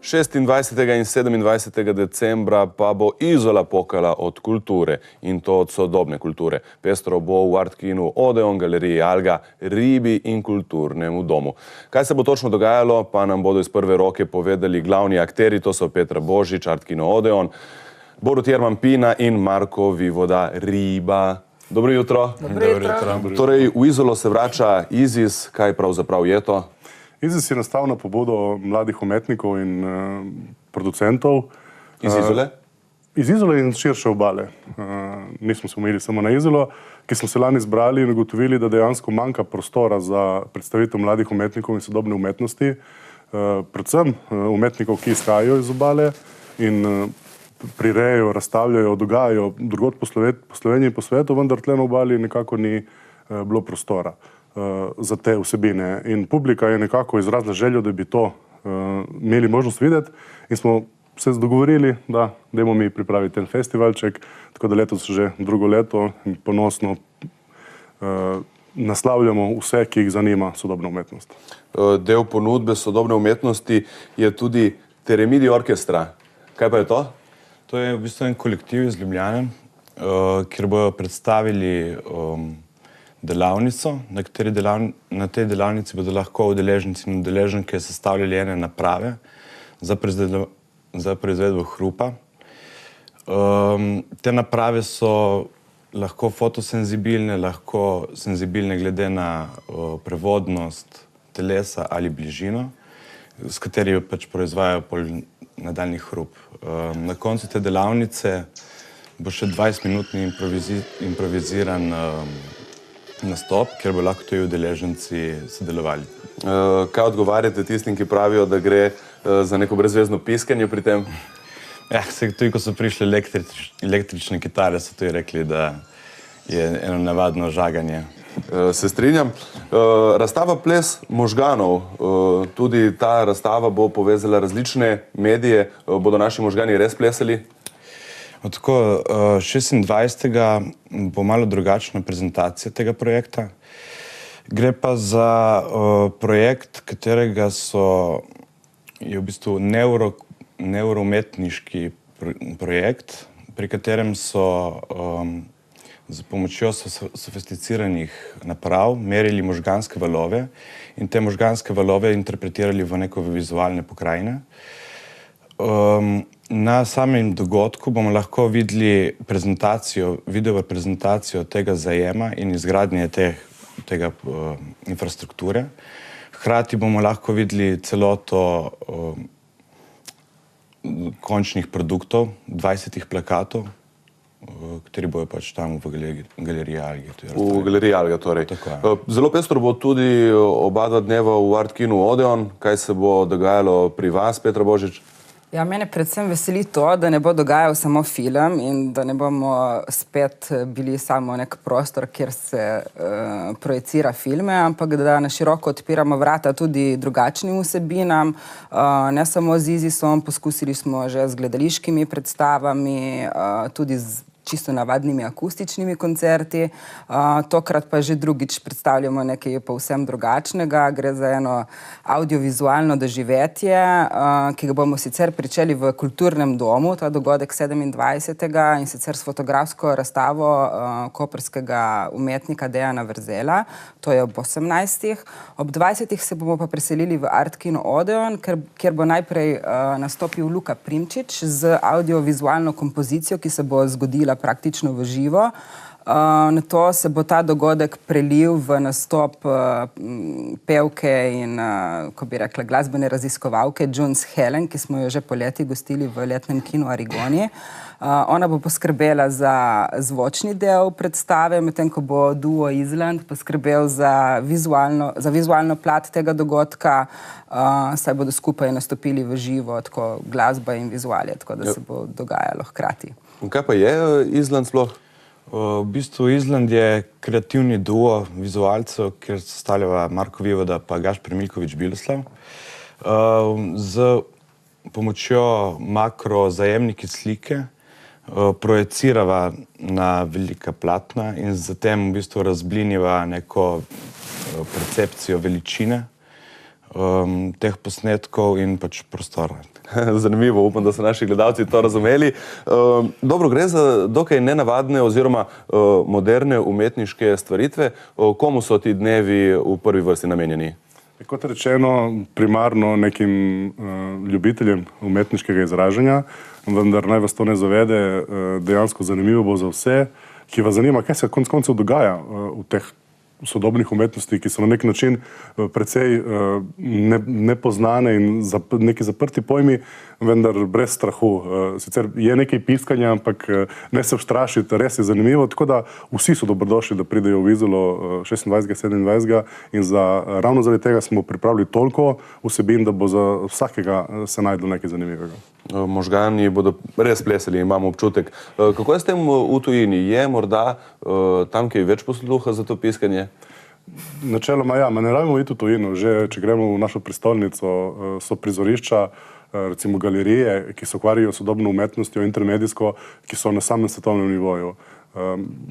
26. in 27. decembra pa bo Izola pokala od kulture in to od sodobne kulture. Pestro bo v Art Kinu Odeon, galeriji Alga, Ribi in kulturnemu domu. Kaj se bo točno dogajalo, pa nam bodo iz prve roke povedali glavni akteri, to so Petra Božič, Art Kino Odeon, Borut Jerman Pina in Marko Vivoda Riba. Dobro jutro. Dobro jutro. Torej, v Izolo se vrača Izis, kaj pravzaprav je to? Izis je nastal na pobudo mladih umetnikov in producentov. Iz Izole? Iz Izole in širše obale. Nismo se omejili samo na Izolo, ki smo se lani zbrali in ugotovili, da dejansko manjka prostora za predstavitev mladih umetnikov in sodobne umetnosti, predvsem umetnikov, ki izhajajo iz obale in prirejajo, razstavljajo, dogajajo drugod po Sloveniji in po svetu, vendar tle na obali nekako ni bilo prostora za te vsebine. In publika je nekako izrazila željo, da bi to imeli možnost videti in smo se dogovorili, da dajmo mi pripraviti en festivalček, tako da letos že drugo leto in ponosno naslavljamo vse, ki jih zanima sodobna umetnost. Del ponudbe sodobne umetnosti je tudi Teremidi orkestra. Kaj pa je to? To je v bistvu en kolektiv iz Ljubljane, kjer bojo predstavili delavnico. Na tej delavnici bodo lahko udeleženci in udeleženke sestavljali ene naprave za proizvedbo hrupa. Te naprave so lahko fotosenzibilne, lahko senzibilne glede na prevodnost telesa ali bližino, s kateri pač proizvajajo nadaljni hrup. Na koncu te delavnice bo še 20-minutni improviziran nastop, kjer bo lahko tudi udeleženci sodelovali. Kaj odgovarjate tistim, ki pravijo, da gre za neko brezvezno piskanje pri tem? Ja, tudi ko so prišli električne kitare, so tudi rekli, da je eno navadno žaganje. Se strinjam. Razstava Ples možganov, tudi ta razstava bo povezala različne medije. Bodo naši možgani res plesali? Tako, 26. bo malo drugačna prezentacija tega projekta. Gre pa za projekt, katerega je v bistvu neuroumetniški projekt, pri katerem so z pomočjo sofisticiranih naprav merili možganske valove in te možganske valove interpretirali v neko vizualne pokrajine. Na samem dogodku bomo lahko videli video prezentacijo tega zajema in izgradnje tega infrastrukture. Hkrati bomo lahko videli celoto končnih produktov, 20 plakatov, kateri bojo pač tam v galeriji Alge. V galeriji Alge, torej. Zelo pestro bo tudi oba dva dneva v Art Kinu Odeon. Kaj se bo dogajalo pri vas, Petra Božič? Ja, mene predvsem veseli to, da ne bo dogajal samo film in da ne bomo spet bili samo nek prostor, kjer se projicira filme, ampak da na široko odpiramo vrata tudi drugačnim vsebinam, ne samo z Izisom, poskusili smo že z gledališkimi predstavami, tudi z čisto navadnimi akustičnimi koncerti. Tokrat pa že drugič predstavljamo nekaj povsem drugačnega. Gre za eno audiovizualno doživetje, ki ga bomo sicer pričeli v kulturnem domu, ta dogodek 27. in sicer s fotografsko razstavo koprskega umetnika Dejana Verzela. To je ob 18. Ob 20. se bomo pa preselili v Art Kino Odeon, kjer bo najprej nastopil Luka Primčič z audiovizualno kompozicijo, ki se bo zgodila praktično v živo. Na to se bo ta dogodek prelil v nastop pevke in, ko bi rekla, glasbene raziskovalke Junes Helen, ki smo jo že poleti gostili v letnem kinu Arigoni. Ona bo poskrbela za zvočni del predstave, medtem ko bo duo Island poskrbel za vizualno plat tega dogodka, saj bodo skupaj nastopili v živo, tako glasba in vizualje, tako da se bo dogajalo hkrati. Kaj pa je Island sploh? V bistvu Island je kreativni duo vizualcev, kjer sestavljava Marko Vivoda pa Gašper Milković-Biloslav. Z pomočjo makrozajemniki slike projecirava na velika platna in zatem v bistvu razbliniva neko percepcijo veličine teh posnetkov in pač prostora. Zanimivo, upam, da so naši gledalci to razumeli. Dobro, gre za dokaj nenavadne oziroma moderne umetniške stvaritve. Komu so ti dnevi v prvi vrsti namenjeni? Kot rečeno, primarno nekim ljubiteljem umetniškega izražanja, vendar naj vas to ne zavede, dejansko zanimivo bo za vse, ki vas zanima, kaj se konec koncev dogaja v teh sodobnih umetnosti, ki so na nek način precej nepoznane in neki zaprti pojmi, vendar brez strahu. Sicer je nekaj piskanja, ampak ne se ustrašiti, res je zanimivo, tako da vsi so dobrodošli, da pridejo v Izolo 26. 27. in ravno zaradi tega smo pripravili toliko vsebin, da bo za vsakega se najdlo nekaj zanimivega. Možgani bodo res plesali, imamo občutek. Kako je s tem v tujini? Je morda tam kaj več posluha za to piskanje? Načeloma ja, ne rabimo iti v tujino. Že če gremo v našo prestolnico, so prizorišča, recimo galerije, ki se ukvarjajo s sodobno umetnostjo, intermedijsko, ki so na samem svetovnem nivoju.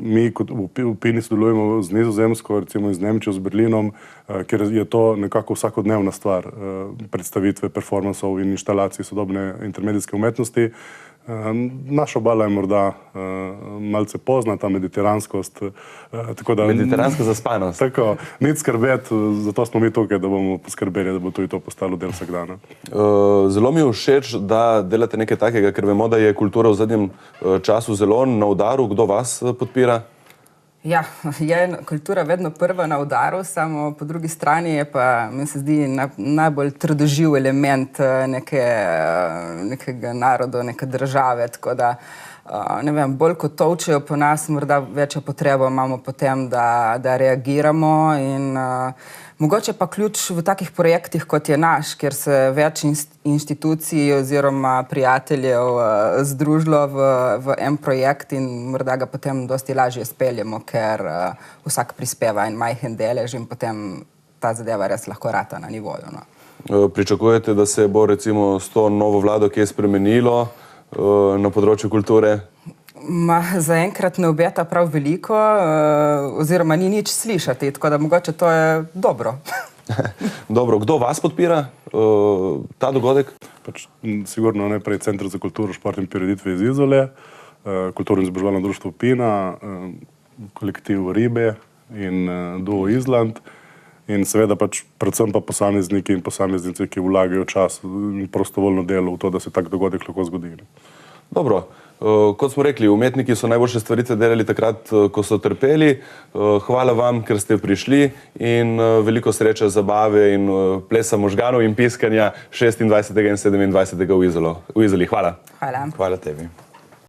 Mi kot v Pini sodelujemo z Nizozemsko, recimo z Nemčijo, z Berlinom, ker je to nekako vsakodnevna stvar, predstavitve, performansov in inštalacij sodobne intermedijske umetnosti. Naša obala je morda malce pozna, ta mediteranskost. Mediteranska zaspanost. Tako, nič skrbeti, zato smo mi tukaj, da bomo poskrbeli, da bo tudi to postalo del vsakdana. Zelo mi je všeč, da delate nekaj takega, ker vemo, da je kultura v zadnjem času zelo na udaru. Kdo vas podpira? Ja, je kultura vedno prva na udaru, samo po drugi strani je pa, mi se zdi, najbolj trdoživ element nekega naroda, neke države, tako da, ne vem, bolj kot tolčejo po nas, morda večjo potrebo imamo potem, da reagiramo in mogoče pa ključ v takih projektih, kot je naš, kjer se več inštitucij oziroma prijateljev združilo v en projekt in morda ga potem dosti lažje speljemo, ker vsak prispeva en majhen delež in potem ta zadeva res lahko rata na nivoju. Pričakujete, da se bo recimo s to novo vlado kaj spremenilo na področju kulture? Zaenkrat ne obeta prav veliko, oziroma ni nič slišati, tako da mogoče to je dobro. Dobro, kdo vas podpira ta dogodek? Sigurno najprej Center za kulturo, šport in prireditve iz Izole, Kulturno izobraževalno društvo Pina, kolektiv Ribe in Duo Izland in seveda predvsem pa posamezniki in posameznice, ki vlagajo čas in prostovoljno delo v to, da se tak dogodek lahko zgodi. Dobro. Kot smo rekli, umetniki so najboljše stvaritve delali takrat, ko so trpeli. Hvala vam, ker ste prišli in veliko sreče, zabave in plesa možganov in piskanja 26. in 27. v Izoli. Hvala. Hvala. Hvala tebi.